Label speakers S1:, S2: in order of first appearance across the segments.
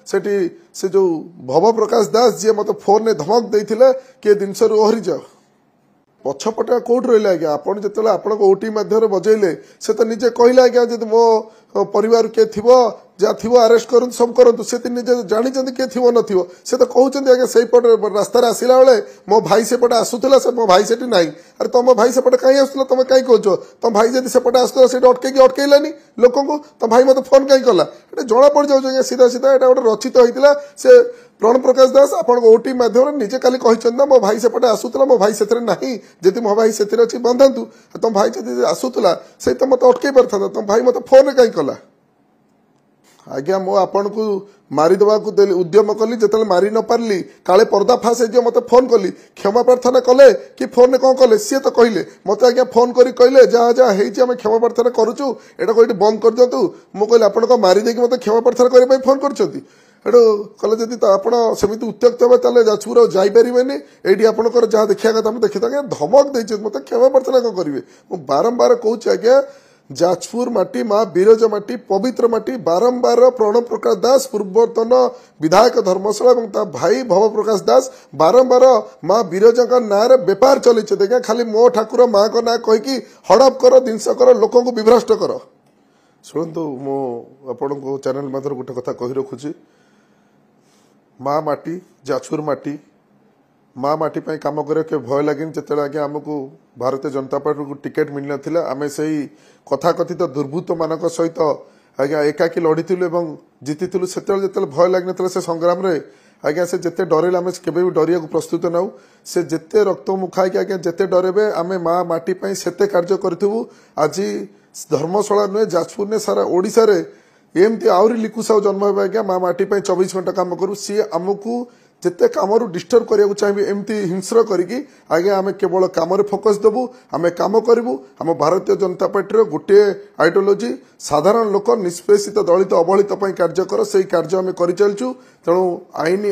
S1: सेठी से जो भव प्रकाश दास जी मत फोन ने धमक देते किए जिनस ओहरी जाओ पछपटा कौट रहा आज्ञा आपड़ जो आप ओटी मध्यम बजेले से तो निजे कहले आज्ञा जब मो परिवार किए थी जहाँ थी आरेस्ट करूँ सब करूँ से निजे जानी किए थी न से तो कहते आज्ञा से रास्तार आसला बेले मो भाई सेपटे आसूला से मो भाई से ना अरे तुम भाई सेपटे कहीं आसूला तुम कहीं कह तुम भाई जब सेपटे आसूला से अटकैलानी लोक तुम भाई मत फोन कहीं कला जना पड़ जाऊँ सीधा सीधा यहाँ गोटे रचित होता से प्रण प्रकाश दास आप ओटी मध्यम निजे काली कहते मो भाई सेपटे आसूला मो भाई से जी मो भाई से अच्छी बंधातु तुम भाई जब आसूला से तो मत अटकई पार तुम भाई मत फोन कहीं कला आज्ञा मो आपन को मारिदेवा को उद्यम कली जो मारी न पार्ली काले पर्दाफाश हो मत फोन कली क्षमा प्रार्थना कले कि फोन ने कौन कले सी तो कहले मत आज्ञा फोन कर कहले जहाँ जहाँ होमें क्षमा प्रार्थना करुचु एटा कोई बंद कर दिंतु मुझे कहली आप मारिदे मत क्षमा प्रार्थना करने फोन कर कले जदि तो आप सेमती उत्त्यक्त हे जाजपुर जापर ये आपंकर जहाँ देखा कथा देखी आज्ञा धमक देते मत क्षमा प्रार्थना कौन करेंगे मुझे बारंबार कहूँ आज्ञा जाजपुर माटी माँ बिरजा माटी पवित्र माटी बारंबार प्रण प्रकाश दास पूर्वतन विधायक धर्मशाला भाई भव प्रकाश दास बारंबार माँ बिरजा का ना बेपार चलते देखा खाली मो ठाकुर माँ का ना कहीकि हड़प कर जिनस कर लोक विभ्रष्ट कर शुणु मो आपण को चैनल मध्य गोटे कथा कही रखुची माँ माटी जाजपुर माटी माँ माटी पर कम करके भय लगे जिते आगे आमको भारतीय जनता पार्टी को टिकेट मिल ना आम से कथाकथित दुर्बृत्त मान सहित आज्ञा एकाकी लड़ीलु जीतीलु से भय लगे से संग्राम रे आज्ञा से जिते डरेले आम के डरिया प्रस्तुत नाऊ से जिते रक्त मुखाई आज्ञा जिते डरेबे आम माँ माटी सेते कार्य करूँ आज धर्मशाला नुहे जाजपुर ने सारा ओडिशा रे एमती आहरी लिकुसाव जन्म हो आज्ञा माँ माटी 24 घंटा काम करूँ सी आमको जिते कम डिस्टर्ब करने चाहिए एमती हिंस्र करी आगे आम केवल कम फोकस देबू आम कम करूँ आम भारतीय जनता पार्टी गोटे आइडियोलोजी साधारण लोक निष्पेषित दलित अवहेलित कार्य कर से कार्य आम कर चलचु तेणु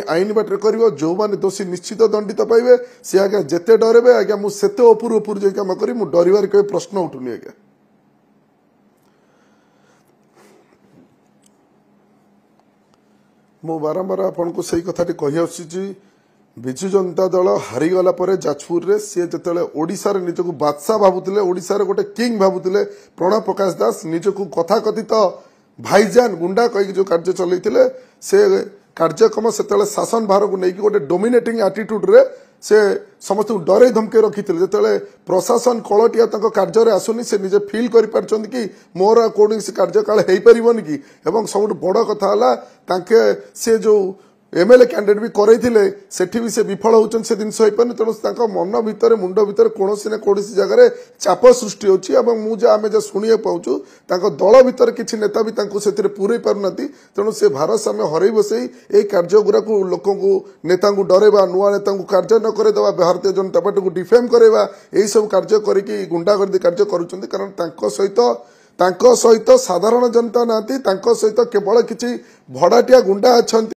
S1: आईन बाटर कर जो मैंने दोषी निश्चित दंडित पाइबे सी आज्ञा जिते डरेबे आज्ञा मुझे उपर उपर जो कम करी डर के प्रश्न उठुनी आज्ञा मु बारंबार आपन को सही कथाटी कही आसी विजु जनता दल हारीगला जाजपुर रे सी जो ओडिशार निजक बादशाह भावुले ओडिशार गोटे किंग भावुले प्रण प्रकाश दास निजक कथाकथित भाईजान गुंडा कही जो कार्य चलते से कार्यक्रम से शासन भार को लेकिन गोटे डोमिनेटिंग एटीट्यूड रे से समस्त डरे धमके रखी जो प्रशासन कलटिया कार्य आसुनी से निजे फिल कर कि मोर कौन कार्य काल हो पारन कि सब बड़ कथा से जो एमएलए कैंडिडेट भी करते सेठी भी से विफल होती से जिनस हो पारे तेणु मन भितर मुंड भितर कौन ना कौन जगह चाप सृष्टि होची मुझे आम जहाँ शुणा पाचु दल भितर किसी नेता भी से पूरे पारना तेणु से भारसाम्य हर बसई ये कार्य गुरा लोक नेता डरवा नुआ नेता कार्य न करदेवा भारतीय जनता पार्टी को डिफेम करवा यही सब कार्य करके गुंडागर्दी कार्य करुँच कारण सहित साधारण जनता ना सहित केवल किसी भड़ाटिया गुंडा अच्छा।